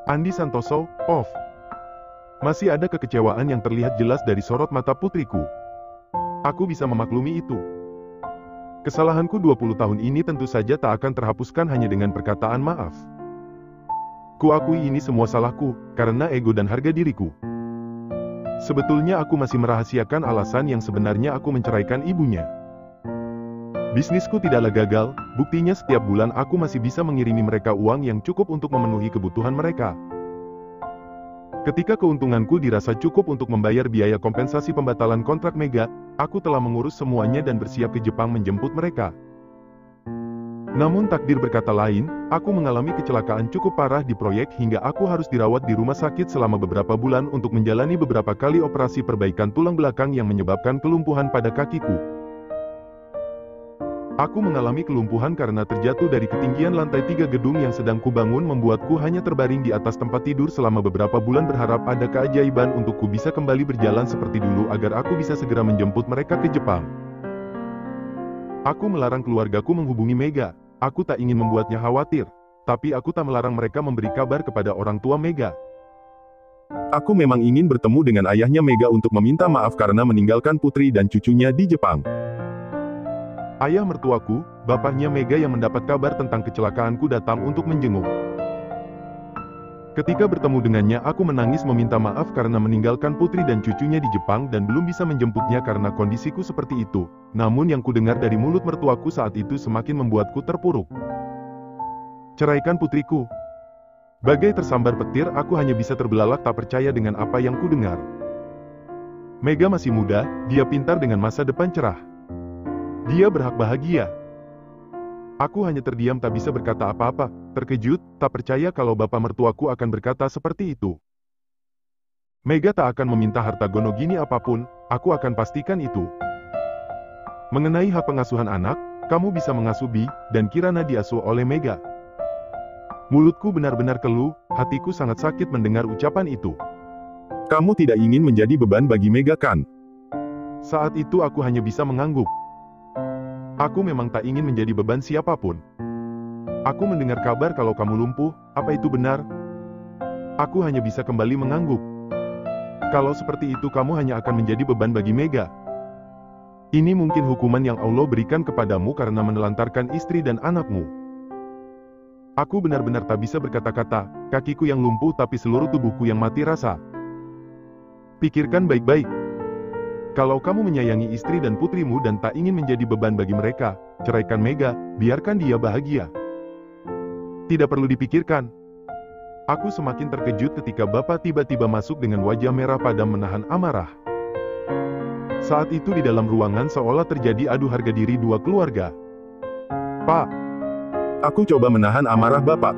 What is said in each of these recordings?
Andi Santoso, off. Masih ada kekecewaan yang terlihat jelas dari sorot mata putriku. Aku bisa memaklumi itu. Kesalahanku 20 tahun ini tentu saja tak akan terhapuskan hanya dengan perkataan maaf. Kuakui ini semua salahku, karena ego dan harga diriku. Sebetulnya aku masih merahasiakan alasan yang sebenarnya aku menceraikan ibunya. Bisnisku tidaklah gagal, buktinya setiap bulan aku masih bisa mengirimi mereka uang yang cukup untuk memenuhi kebutuhan mereka. Ketika keuntunganku dirasa cukup untuk membayar biaya kompensasi pembatalan kontrak Mega, aku telah mengurus semuanya dan bersiap ke Jepang menjemput mereka. Namun takdir berkata lain, aku mengalami kecelakaan cukup parah di proyek hingga aku harus dirawat di rumah sakit selama beberapa bulan untuk menjalani beberapa kali operasi perbaikan tulang belakang yang menyebabkan kelumpuhan pada kakiku. Aku mengalami kelumpuhan karena terjatuh dari ketinggian lantai 3 gedung yang sedang kubangun membuatku hanya terbaring di atas tempat tidur selama beberapa bulan berharap ada keajaiban untukku bisa kembali berjalan seperti dulu agar aku bisa segera menjemput mereka ke Jepang. Aku melarang keluargaku menghubungi Mega. Aku tak ingin membuatnya khawatir. Tapi aku tak melarang mereka memberi kabar kepada orang tua Mega. Aku memang ingin bertemu dengan ayahnya Mega untuk meminta maaf karena meninggalkan putri dan cucunya di Jepang. Ayah mertuaku, bapaknya Mega yang mendapat kabar tentang kecelakaanku datang untuk menjenguk. Ketika bertemu dengannya aku menangis meminta maaf karena meninggalkan putri dan cucunya di Jepang dan belum bisa menjemputnya karena kondisiku seperti itu. Namun yang kudengar dari mulut mertuaku saat itu semakin membuatku terpuruk. Ceraikan putriku. Bagai tersambar petir aku hanya bisa terbelalak tak percaya dengan apa yang kudengar. Mega masih muda, dia pintar dengan masa depan cerah. Dia berhak bahagia. Aku hanya terdiam tak bisa berkata apa-apa, terkejut, tak percaya kalau bapak mertuaku akan berkata seperti itu. Mega tak akan meminta harta gono gini apapun, aku akan pastikan itu. Mengenai hak pengasuhan anak, kamu bisa mengasuh Bi, dan Kirana diasuh oleh Mega. Mulutku benar-benar keluh, hatiku sangat sakit mendengar ucapan itu. Kamu tidak ingin menjadi beban bagi Mega kan? Saat itu aku hanya bisa mengangguk. Aku memang tak ingin menjadi beban siapapun. Aku mendengar kabar kalau kamu lumpuh, apa itu benar? Aku hanya bisa kembali mengangguk. Kalau seperti itu kamu hanya akan menjadi beban bagi Mega. Ini mungkin hukuman yang Allah berikan kepadamu karena menelantarkan istri dan anakmu. Aku benar-benar tak bisa berkata-kata, kakiku yang lumpuh tapi seluruh tubuhku yang mati rasa. Pikirkan baik-baik. Kalau kamu menyayangi istri dan putrimu dan tak ingin menjadi beban bagi mereka, ceraikan Mega, biarkan dia bahagia. Tidak perlu dipikirkan. Aku semakin terkejut ketika bapak tiba-tiba masuk dengan wajah merah padam menahan amarah. Saat itu di dalam ruangan seolah terjadi adu harga diri dua keluarga. Pak, aku coba menahan amarah bapak.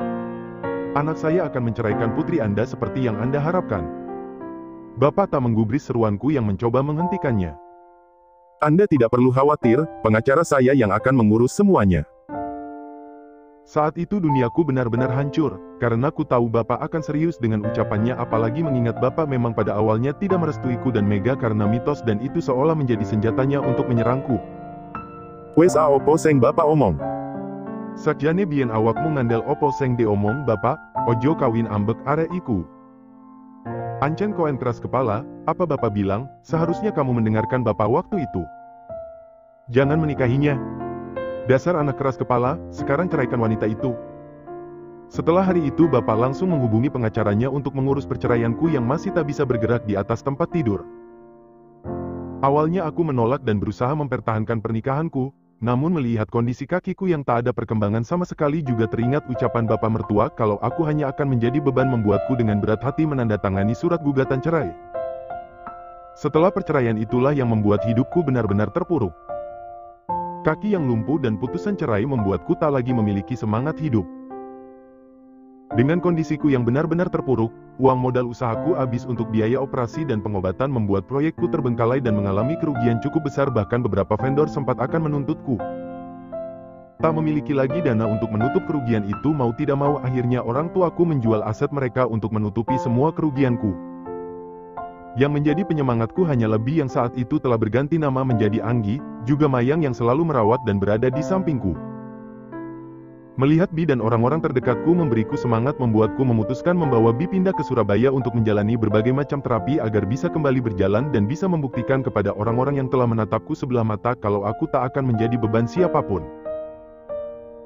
Anak saya akan menceraikan putri Anda seperti yang Anda harapkan. Bapak tak menggubris seruanku yang mencoba menghentikannya. Anda tidak perlu khawatir, pengacara saya yang akan mengurus semuanya. Saat itu duniaku benar-benar hancur, karena ku tahu Bapak akan serius dengan ucapannya apalagi mengingat Bapak memang pada awalnya tidak merestuiku dan Mega karena mitos dan itu seolah menjadi senjatanya untuk menyerangku. Wes opo seng Bapak omong. Sakjane bien awakmu ngandel opo seng de omong Bapak, ojo kawin ambek are iku. Ancen koen keras kepala, apa Bapak bilang, seharusnya kamu mendengarkan Bapak waktu itu. Jangan menikahinya. Dasar anak keras kepala, sekarang ceraikan wanita itu. Setelah hari itu Bapak langsung menghubungi pengacaranya untuk mengurus perceraianku yang masih tak bisa bergerak di atas tempat tidur. Awalnya aku menolak dan berusaha mempertahankan pernikahanku, namun melihat kondisi kakiku yang tak ada perkembangan sama sekali juga teringat ucapan bapak mertua kalau aku hanya akan menjadi beban membuatku dengan berat hati menandatangani surat gugatan cerai. Setelah perceraian itulah yang membuat hidupku benar-benar terpuruk. Kaki yang lumpuh dan putusan cerai membuatku tak lagi memiliki semangat hidup. Dengan kondisiku yang benar-benar terpuruk, uang modal usahaku habis untuk biaya operasi dan pengobatan membuat proyekku terbengkalai dan mengalami kerugian cukup besar bahkan beberapa vendor sempat akan menuntutku. Tak memiliki lagi dana untuk menutup kerugian itu mau tidak mau akhirnya orang tuaku menjual aset mereka untuk menutupi semua kerugianku. Yang menjadi penyemangatku hanyalah Bi yang saat itu telah berganti nama menjadi Anggi, juga Mayang yang selalu merawat dan berada di sampingku. Melihat Bi dan orang-orang terdekatku memberiku semangat membuatku memutuskan membawa Bi pindah ke Surabaya untuk menjalani berbagai macam terapi agar bisa kembali berjalan dan bisa membuktikan kepada orang-orang yang telah menatapku sebelah mata kalau aku tak akan menjadi beban siapapun.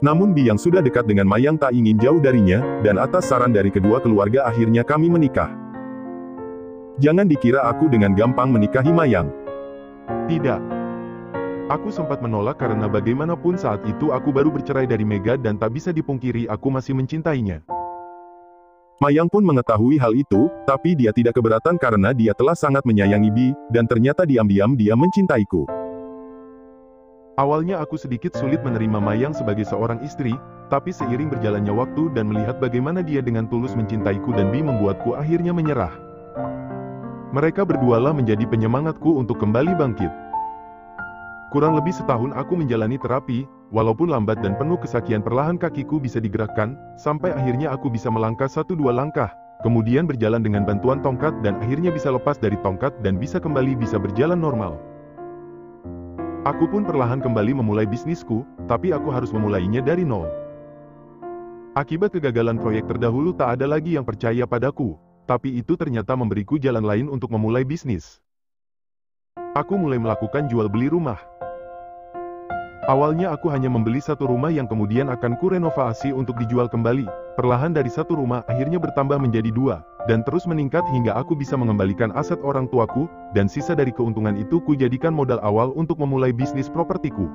Namun Bi yang sudah dekat dengan Mayang tak ingin jauh darinya, dan atas saran dari kedua keluarga akhirnya kami menikah. Jangan dikira aku dengan gampang menikahi Mayang. Tidak. Aku sempat menolak karena bagaimanapun saat itu aku baru bercerai dari Mega dan tak bisa dipungkiri aku masih mencintainya. Mayang pun mengetahui hal itu, tapi dia tidak keberatan karena dia telah sangat menyayangi Bi, dan ternyata diam-diam dia mencintaiku. Awalnya aku sedikit sulit menerima Mayang sebagai seorang istri, tapi seiring berjalannya waktu dan melihat bagaimana dia dengan tulus mencintaiku dan Bi membuatku akhirnya menyerah. Mereka berdualah menjadi penyemangatku untuk kembali bangkit. Kurang lebih setahun aku menjalani terapi, walaupun lambat dan penuh kesakian perlahan kakiku bisa digerakkan, sampai akhirnya aku bisa melangkah 1-2 langkah, kemudian berjalan dengan bantuan tongkat dan akhirnya bisa lepas dari tongkat dan bisa kembali bisa berjalan normal. Aku pun perlahan kembali memulai bisnisku, tapi aku harus memulainya dari nol. Akibat kegagalan proyek terdahulu tak ada lagi yang percaya padaku, tapi itu ternyata memberiku jalan lain untuk memulai bisnis. Aku mulai melakukan jual beli rumah. Awalnya aku hanya membeli satu rumah yang kemudian akan kurenovasi untuk dijual kembali. Perlahan dari satu rumah akhirnya bertambah menjadi 2, dan terus meningkat hingga aku bisa mengembalikan aset orang tuaku, dan sisa dari keuntungan itu kujadikan modal awal untuk memulai bisnis propertiku.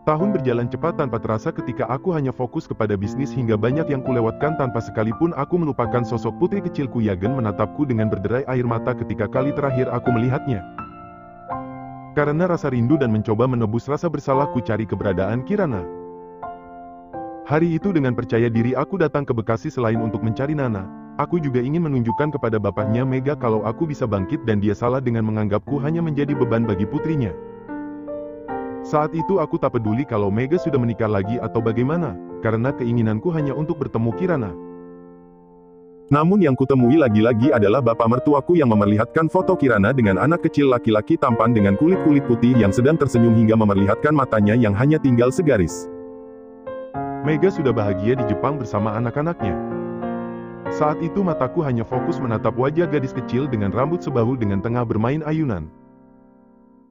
Tahun berjalan cepat tanpa terasa ketika aku hanya fokus kepada bisnis hingga banyak yang kulewatkan tanpa sekalipun aku melupakan sosok putri kecilku Yagen menatapku dengan berderai air mata ketika kali terakhir aku melihatnya. Karena rasa rindu dan mencoba menebus rasa bersalah ku cari keberadaan Kirana. Hari itu dengan percaya diri aku datang ke Bekasi selain untuk mencari Nana, aku juga ingin menunjukkan kepada bapaknya Mega kalau aku bisa bangkit dan dia salah dengan menganggapku hanya menjadi beban bagi putrinya. Saat itu aku tak peduli kalau Mega sudah menikah lagi atau bagaimana, karena keinginanku hanya untuk bertemu Kirana. Namun yang kutemui lagi-lagi adalah bapak mertuaku yang memperlihatkan foto Kirana dengan anak kecil laki-laki tampan dengan kulit-kulit putih yang sedang tersenyum hingga memperlihatkan matanya yang hanya tinggal segaris. Mega sudah bahagia di Jepang bersama anak-anaknya. Saat itu mataku hanya fokus menatap wajah gadis kecil dengan rambut sebahu dengan tengah bermain ayunan.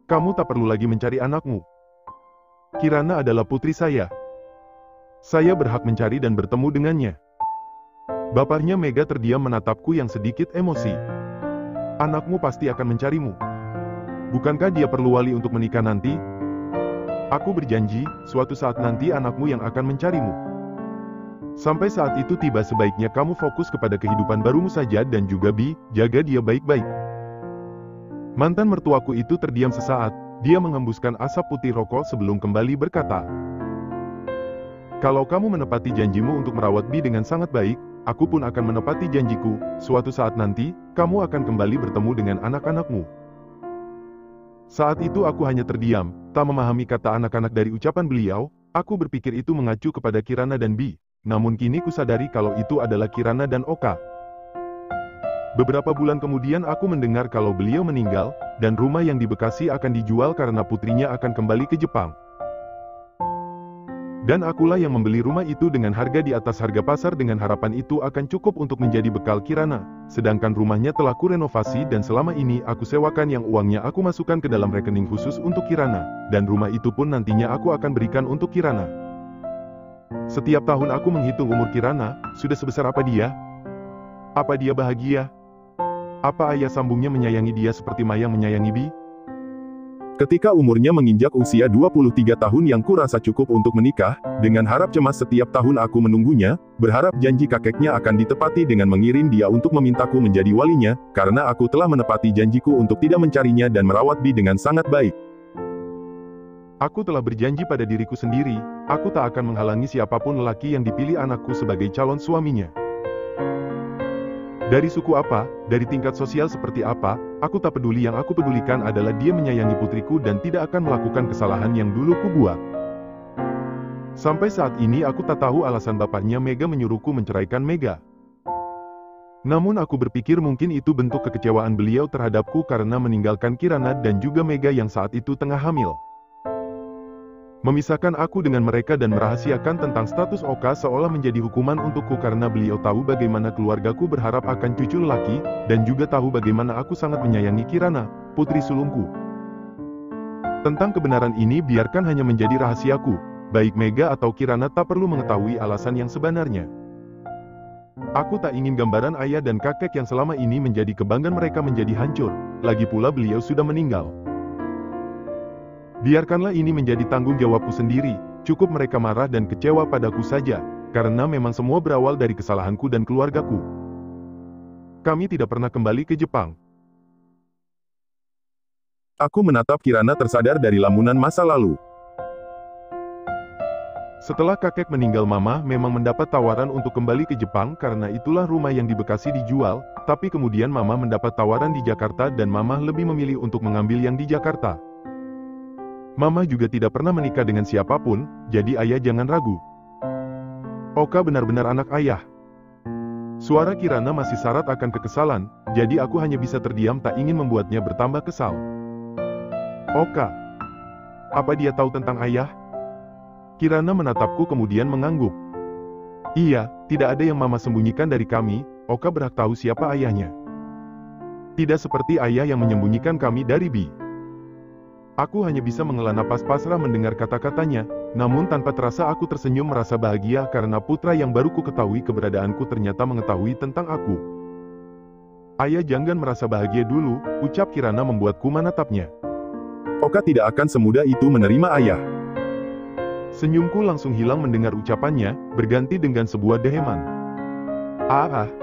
Kamu tak perlu lagi mencari anakmu. Kirana adalah putri saya. Saya berhak mencari dan bertemu dengannya. Bapaknya Mega terdiam menatapku yang sedikit emosi. Anakmu pasti akan mencarimu. Bukankah dia perlu wali untuk menikah nanti? Aku berjanji, suatu saat nanti anakmu yang akan mencarimu. Sampai saat itu tiba sebaiknya kamu fokus kepada kehidupan barumu saja dan juga Bi, jaga dia baik-baik. Mantan mertuaku itu terdiam sesaat, dia menghembuskan asap putih rokok sebelum kembali berkata, "Kalau kamu menepati janjimu untuk merawat Bi dengan sangat baik, aku pun akan menepati janjiku, suatu saat nanti, kamu akan kembali bertemu dengan anak-anakmu." Saat itu aku hanya terdiam, tak memahami kata anak-anak dari ucapan beliau, aku berpikir itu mengacu kepada Kirana dan Bi, namun kini kusadari kalau itu adalah Kirana dan Oka. Beberapa bulan kemudian aku mendengar kalau beliau meninggal, dan rumah yang di Bekasi akan dijual karena putrinya akan kembali ke Jepang. Dan akulah yang membeli rumah itu dengan harga di atas harga pasar dengan harapan itu akan cukup untuk menjadi bekal Kirana. Sedangkan rumahnya telah kurenovasi dan selama ini aku sewakan yang uangnya aku masukkan ke dalam rekening khusus untuk Kirana. Dan rumah itu pun nantinya aku akan berikan untuk Kirana. Setiap tahun aku menghitung umur Kirana, sudah sebesar apa dia? Apa dia bahagia? Apa ayah sambungnya menyayangi dia seperti Mayang menyayangi Bi? Ketika umurnya menginjak usia 23 tahun yang kurasa cukup untuk menikah, dengan harap cemas setiap tahun aku menunggunya, berharap janji kakeknya akan ditepati dengan mengirim dia untuk memintaku menjadi walinya, karena aku telah menepati janjiku untuk tidak mencarinya dan merawat Bi dengan sangat baik. Aku telah berjanji pada diriku sendiri, aku tak akan menghalangi siapapun lelaki yang dipilih anakku sebagai calon suaminya. Dari suku apa, dari tingkat sosial seperti apa, aku tak peduli, yang aku pedulikan adalah dia menyayangi putriku dan tidak akan melakukan kesalahan yang dulu kubuat. Sampai saat ini aku tak tahu alasan bapaknya Mega menyuruhku menceraikan Mega. Namun aku berpikir mungkin itu bentuk kekecewaan beliau terhadapku karena meninggalkan Kirana dan juga Mega yang saat itu tengah hamil. Memisahkan aku dengan mereka dan merahasiakan tentang status Oka seolah menjadi hukuman untukku karena beliau tahu bagaimana keluargaku berharap akan cucu lelaki, dan juga tahu bagaimana aku sangat menyayangi Kirana, putri sulungku. Tentang kebenaran ini biarkan hanya menjadi rahasiaku, baik Mega atau Kirana tak perlu mengetahui alasan yang sebenarnya. Aku tak ingin gambaran ayah dan kakek yang selama ini menjadi kebanggaan mereka menjadi hancur, lagi pula beliau sudah meninggal. Biarkanlah ini menjadi tanggung jawabku sendiri, cukup mereka marah dan kecewa padaku saja, karena memang semua berawal dari kesalahanku dan keluargaku. Kami tidak pernah kembali ke Jepang. Aku menatap Kirana tersadar dari lamunan masa lalu. Setelah kakek meninggal mama memang mendapat tawaran untuk kembali ke Jepang karena itulah rumah yang di Bekasi dijual, tapi kemudian mama mendapat tawaran di Jakarta dan mama lebih memilih untuk mengambil yang di Jakarta. Mama juga tidak pernah menikah dengan siapapun, jadi ayah jangan ragu. Oka benar-benar anak ayah. Suara Kirana masih syarat akan kekesalan, jadi aku hanya bisa terdiam tak ingin membuatnya bertambah kesal. Oka. Apa dia tahu tentang ayah? Kirana menatapku kemudian mengangguk. Iya, tidak ada yang mama sembunyikan dari kami, Oka berhak tahu siapa ayahnya. Tidak seperti ayah yang menyembunyikan kami dari Bi. Aku hanya bisa menghela napas pasrah mendengar kata-katanya, namun tanpa terasa aku tersenyum merasa bahagia karena putra yang baru ku ketahui keberadaanku ternyata mengetahui tentang aku. Ayah jangan merasa bahagia dulu, ucap Kirana membuatku menatapnya. Oka tidak akan semudah itu menerima ayah. Senyumku langsung hilang mendengar ucapannya, berganti dengan sebuah deheman.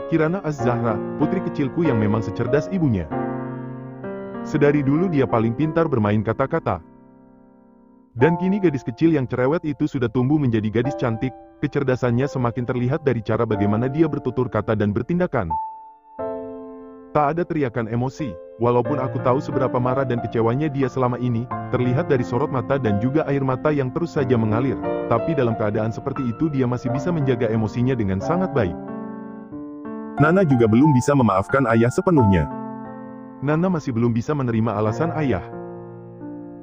Kirana Az-Zahra, putri kecilku yang memang secerdas ibunya. Sedari dulu dia paling pintar bermain kata-kata. Dan kini gadis kecil yang cerewet itu sudah tumbuh menjadi gadis cantik, kecerdasannya semakin terlihat dari cara bagaimana dia bertutur kata dan bertindakan. Tak ada teriakan emosi, walaupun aku tahu seberapa marah dan kecewanya dia selama ini, terlihat dari sorot mata dan juga air mata yang terus saja mengalir, tapi dalam keadaan seperti itu dia masih bisa menjaga emosinya dengan sangat baik. Nana juga belum bisa memaafkan ayah sepenuhnya. Nana masih belum bisa menerima alasan ayah.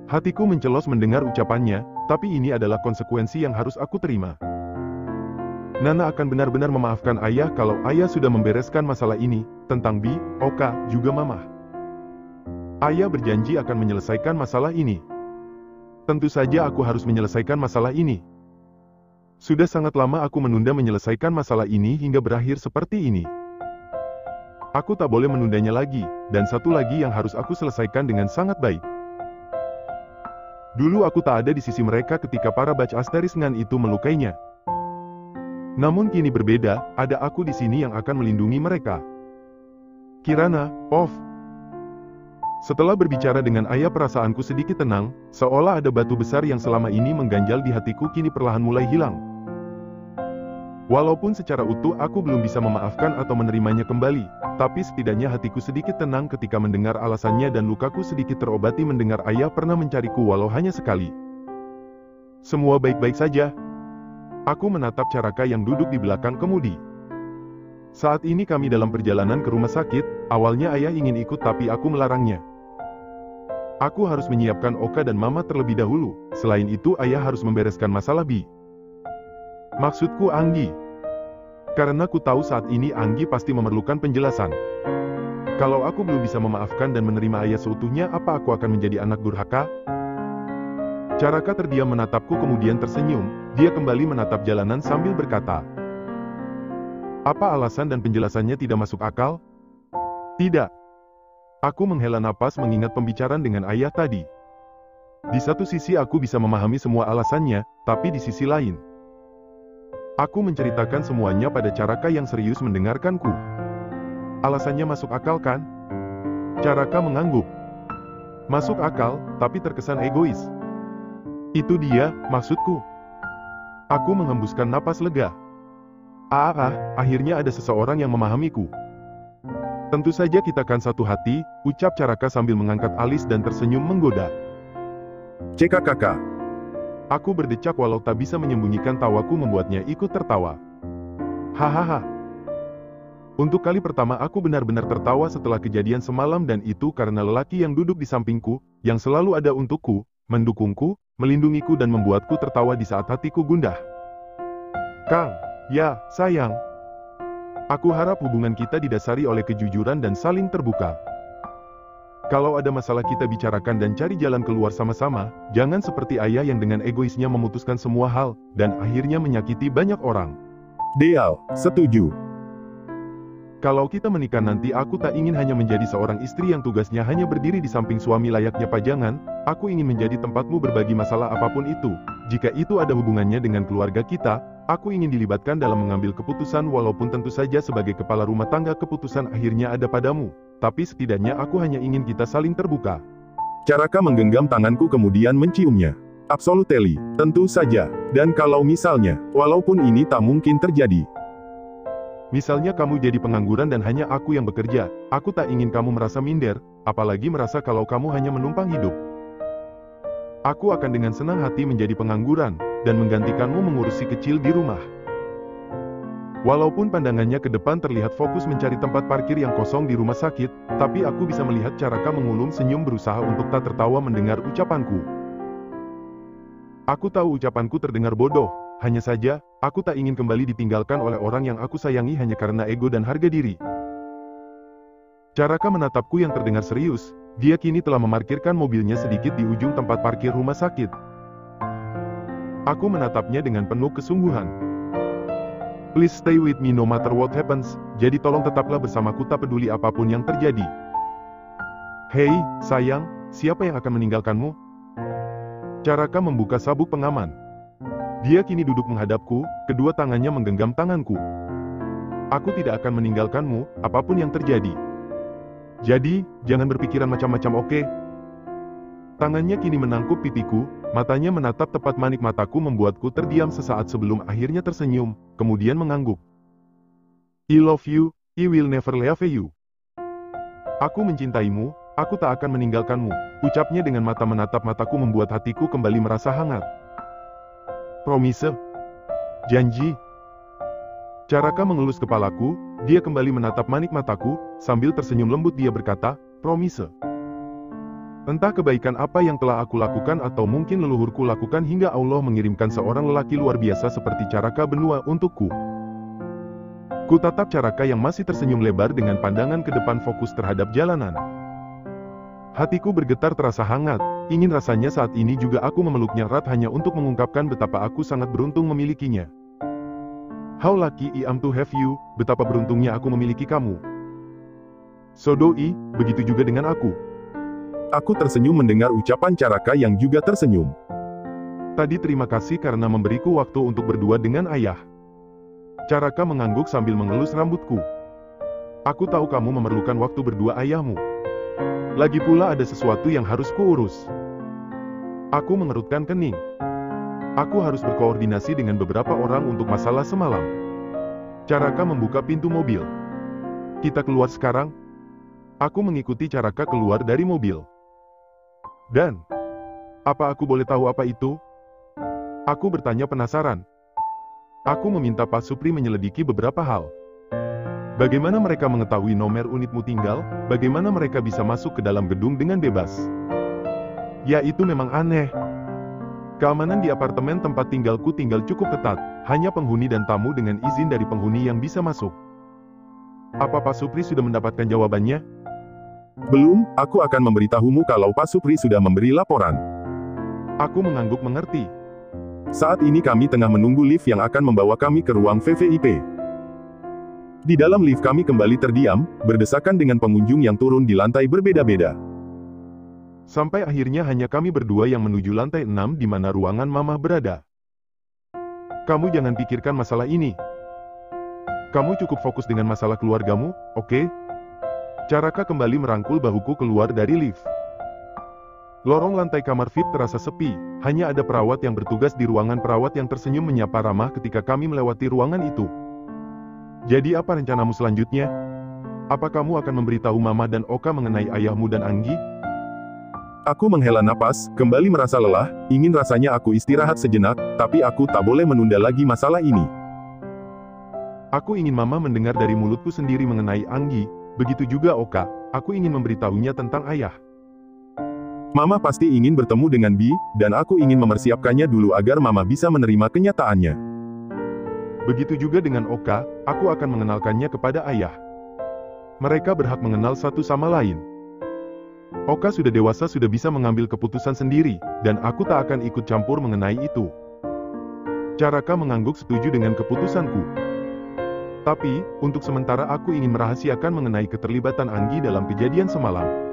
Hatiku mencelos mendengar ucapannya, tapi ini adalah konsekuensi yang harus aku terima. Nana akan benar-benar memaafkan ayah kalau ayah sudah membereskan masalah ini, tentang Bi, Oka, juga Mama. Ayah berjanji akan menyelesaikan masalah ini. Tentu saja aku harus menyelesaikan masalah ini. Sudah sangat lama aku menunda menyelesaikan masalah ini hingga berakhir seperti ini. Aku tak boleh menundanya lagi, dan satu lagi yang harus aku selesaikan dengan sangat baik. Dulu aku tak ada di sisi mereka ketika para Bach Asterisngan itu melukainya. Namun kini berbeda, ada aku di sini yang akan melindungi mereka. Kirana, Setelah berbicara dengan ayah perasaanku sedikit tenang, seolah ada batu besar yang selama ini mengganjal di hatiku kini perlahan mulai hilang. Walaupun secara utuh aku belum bisa memaafkan atau menerimanya kembali, tapi setidaknya hatiku sedikit tenang ketika mendengar alasannya dan lukaku sedikit terobati mendengar ayah pernah mencariku walau hanya sekali. Semua baik-baik saja. Aku menatap Caraka yang duduk di belakang kemudi. Saat ini kami dalam perjalanan ke rumah sakit, awalnya ayah ingin ikut tapi aku melarangnya. Aku harus menyiapkan Oka dan Mama terlebih dahulu, selain itu ayah harus membereskan masalah Bi. Maksudku Anggi. Karena ku tahu saat ini Anggi pasti memerlukan penjelasan. Kalau aku belum bisa memaafkan dan menerima ayah seutuhnya, apa aku akan menjadi anak durhaka? Caraka terdiam menatapku kemudian tersenyum, dia kembali menatap jalanan sambil berkata. Apa alasan dan penjelasannya tidak masuk akal? Tidak. Aku menghela napas mengingat pembicaraan dengan ayah tadi. Di satu sisi aku bisa memahami semua alasannya, tapi di sisi lain, aku menceritakan semuanya pada Caraka yang serius mendengarkanku. Alasannya masuk akal kan? Caraka mengangguk. Masuk akal, tapi terkesan egois. Itu dia, maksudku. Aku menghembuskan napas lega. Akhirnya ada seseorang yang memahamiku. Tentu saja kita kan satu hati, ucap Caraka sambil mengangkat alis dan tersenyum menggoda. CKKK. Aku berdecak walau tak bisa menyembunyikan tawaku membuatnya ikut tertawa. Hahaha. Untuk kali pertama aku benar-benar tertawa setelah kejadian semalam dan itu karena lelaki yang duduk di sampingku, yang selalu ada untukku, mendukungku, melindungiku dan membuatku tertawa di saat hatiku gundah. Kang, ya, sayang. Aku harap hubungan kita didasari oleh kejujuran dan saling terbuka. Kalau ada masalah kita bicarakan dan cari jalan keluar sama-sama, jangan seperti ayah yang dengan egoisnya memutuskan semua hal, dan akhirnya menyakiti banyak orang. Deal, setuju. Kalau kita menikah nanti aku tak ingin hanya menjadi seorang istri yang tugasnya hanya berdiri di samping suami layaknya pajangan, aku ingin menjadi tempatmu berbagi masalah apapun itu. Jika itu ada hubungannya dengan keluarga kita, aku ingin dilibatkan dalam mengambil keputusan walaupun tentu saja sebagai kepala rumah tangga keputusan akhirnya ada padamu. Tapi setidaknya aku hanya ingin kita saling terbuka. Caraka menggenggam tanganku kemudian menciumnya. Absolutely, tentu saja. Dan kalau misalnya, walaupun ini tak mungkin terjadi. Misalnya kamu jadi pengangguran dan hanya aku yang bekerja, aku tak ingin kamu merasa minder, apalagi merasa kalau kamu hanya menumpang hidup. Aku akan dengan senang hati menjadi pengangguran, dan menggantikanmu mengurus si kecil di rumah. Walaupun pandangannya ke depan terlihat fokus mencari tempat parkir yang kosong di rumah sakit, tapi aku bisa melihat Caraka mengulum senyum berusaha untuk tak tertawa mendengar ucapanku. Aku tahu ucapanku terdengar bodoh, hanya saja, aku tak ingin kembali ditinggalkan oleh orang yang aku sayangi hanya karena ego dan harga diri. Caraka menatapku yang terdengar serius, dia kini telah memarkirkan mobilnya sedikit di ujung tempat parkir rumah sakit. Aku menatapnya dengan penuh kesungguhan. Please stay with me no matter what happens, jadi tolong tetaplah bersamaku tak peduli apapun yang terjadi. Hei, sayang, siapa yang akan meninggalkanmu? Caraka membuka sabuk pengaman. Dia kini duduk menghadapku, kedua tangannya menggenggam tanganku. Aku tidak akan meninggalkanmu, apapun yang terjadi. Jadi, jangan berpikiran macam-macam, oke? Tangannya kini menangkup pipiku, matanya menatap tepat manik mataku membuatku terdiam sesaat sebelum akhirnya tersenyum, kemudian mengangguk. I love you, I will never leave you. Aku mencintaimu, aku tak akan meninggalkanmu, ucapnya dengan mata menatap mataku membuat hatiku kembali merasa hangat. Promise? Janji? Caraka mengelus kepalaku, dia kembali menatap manik mataku, sambil tersenyum lembut dia berkata, promise. Entah kebaikan apa yang telah aku lakukan atau mungkin leluhurku lakukan hingga Allah mengirimkan seorang lelaki luar biasa seperti Caraka Benua untukku. Ku tatap Caraka yang masih tersenyum lebar dengan pandangan ke depan fokus terhadap jalanan. Hatiku bergetar terasa hangat, ingin rasanya saat ini juga aku memeluknya erat hanya untuk mengungkapkan betapa aku sangat beruntung memilikinya. How lucky I am to have you, betapa beruntungnya aku memiliki kamu. So doi, begitu juga dengan aku. Aku tersenyum mendengar ucapan Caraka yang juga tersenyum. Tadi terima kasih karena memberiku waktu untuk berdua dengan ayah. Caraka mengangguk sambil mengelus rambutku. Aku tahu kamu memerlukan waktu berdua ayahmu. Lagi pula ada sesuatu yang harus kuurus. Aku mengerutkan kening. Aku harus berkoordinasi dengan beberapa orang untuk masalah semalam. Caraka membuka pintu mobil. Kita keluar sekarang? Aku mengikuti Caraka keluar dari mobil. Dan, apa aku boleh tahu apa itu? Aku bertanya penasaran. Aku meminta Pak Supri menyelidiki beberapa hal. Bagaimana mereka mengetahui nomor unitmu tinggal, bagaimana mereka bisa masuk ke dalam gedung dengan bebas. Ya itu memang aneh. Keamanan di apartemen tempat tinggalku tinggal cukup ketat, hanya penghuni dan tamu dengan izin dari penghuni yang bisa masuk. Apa Pak Supri sudah mendapatkan jawabannya? Belum, aku akan memberitahumu kalau Pak Supri sudah memberi laporan. Aku mengangguk mengerti. Saat ini kami tengah menunggu lift yang akan membawa kami ke ruang VVIP. Di dalam lift kami kembali terdiam, berdesakan dengan pengunjung yang turun di lantai berbeda-beda. Sampai akhirnya hanya kami berdua yang menuju lantai 6 di mana ruangan Mama berada. Kamu jangan pikirkan masalah ini. Kamu cukup fokus dengan masalah keluargamu, oke? Caraka kembali merangkul bahuku keluar dari lift. Lorong lantai kamar VIP terasa sepi, hanya ada perawat yang bertugas di ruangan perawat yang tersenyum menyapa ramah ketika kami melewati ruangan itu. Jadi apa rencanamu selanjutnya? Apa kamu akan memberitahu Mama dan Oka mengenai ayahmu dan Anggi? Aku menghela napas, kembali merasa lelah, ingin rasanya aku istirahat sejenak, tapi aku tak boleh menunda lagi masalah ini. Aku ingin Mama mendengar dari mulutku sendiri mengenai Anggi, begitu juga Oka, aku ingin memberitahunya tentang ayah. Mama pasti ingin bertemu dengan Bi, dan aku ingin mempersiapkannya dulu agar Mama bisa menerima kenyataannya. Begitu juga dengan Oka, aku akan mengenalkannya kepada ayah. Mereka berhak mengenal satu sama lain. Oka sudah dewasa, sudah bisa mengambil keputusan sendiri, dan aku tak akan ikut campur mengenai itu. Caraka mengangguk setuju dengan keputusanku. Tapi, untuk sementara aku ingin merahasiakan mengenai keterlibatan Anggi dalam kejadian semalam.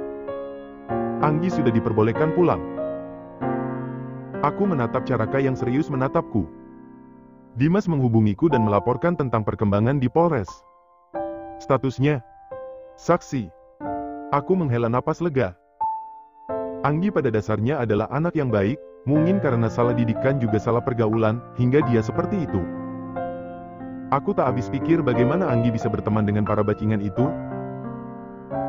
Anggi sudah diperbolehkan pulang. Aku menatap Caraka yang serius menatapku. Dimas menghubungiku dan melaporkan tentang perkembangan di Polres. Statusnya saksi. Aku menghela napas lega. Anggi pada dasarnya adalah anak yang baik, mungkin karena salah didikan juga salah pergaulan, hingga dia seperti itu. Aku tak habis pikir bagaimana Anggi bisa berteman dengan para bajingan itu.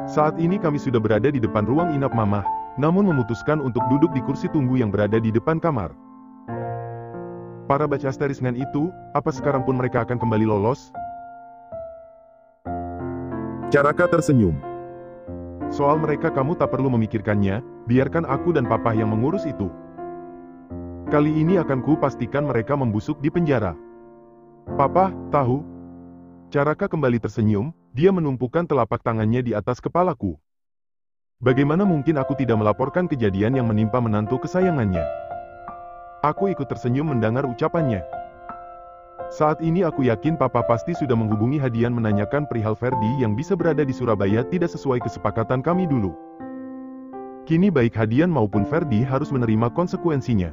Saat ini kami sudah berada di depan ruang inap Mamah, namun memutuskan untuk duduk di kursi tunggu yang berada di depan kamar. Para baca asteriskan itu, apa sekarang pun mereka akan kembali lolos? Caraka tersenyum. Soal mereka kamu tak perlu memikirkannya, biarkan aku dan papa yang mengurus itu. Kali ini akan ku pastikan mereka membusuk di penjara. Papa, tahu? Caraka kembali tersenyum, dia menumpukan telapak tangannya di atas kepalaku. Bagaimana mungkin aku tidak melaporkan kejadian yang menimpa menantu kesayangannya? Aku ikut tersenyum mendengar ucapannya. Saat ini aku yakin papa pasti sudah menghubungi Hadian menanyakan perihal Ferdi yang bisa berada di Surabaya tidak sesuai kesepakatan kami dulu. Kini baik Hadian maupun Ferdi harus menerima konsekuensinya.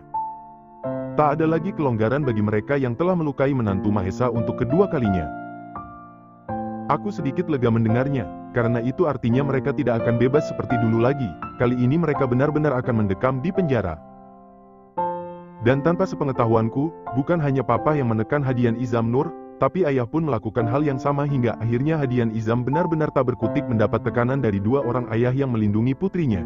Tak ada lagi kelonggaran bagi mereka yang telah melukai menantu Mahesa untuk kedua kalinya. Aku sedikit lega mendengarnya, karena itu artinya mereka tidak akan bebas seperti dulu lagi. Kali ini mereka benar-benar akan mendekam di penjara. Dan tanpa sepengetahuanku, bukan hanya papa yang menekan Hadian Izam Nur, tapi ayah pun melakukan hal yang sama hingga akhirnya Hadian Izam benar-benar tak berkutik mendapat tekanan dari dua orang ayah yang melindungi putrinya.